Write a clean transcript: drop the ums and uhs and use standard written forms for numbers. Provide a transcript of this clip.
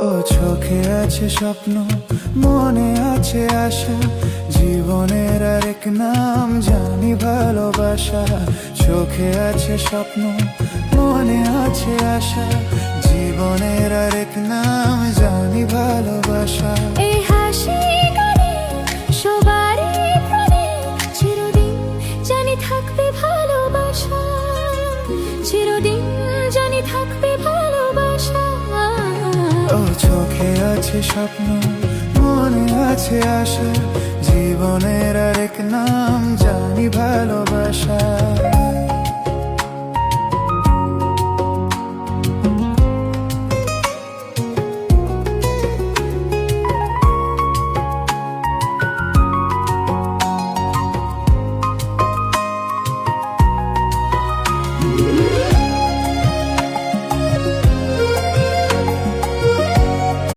ও চোখে আছে স্বপ্ন, মনে আছে আশা, জীবনের আরেক নাম জানি ভালোবাসা। চোখে আছে স্বপ্ন, মনে আছে আশা, জীবনের আরেক নাম জানি ভালোবাসা। এই হাসি গানে সবারই প্রাণে চিরদিন জানি থাকবে ভালোবাসা, চিরদিন জানি থাকবে ভালোবাসা। ও চোখে আছে স্বপ্ন, মনে আছে আশা, জীবনের আরেক নাম জানি ভালোবাসা।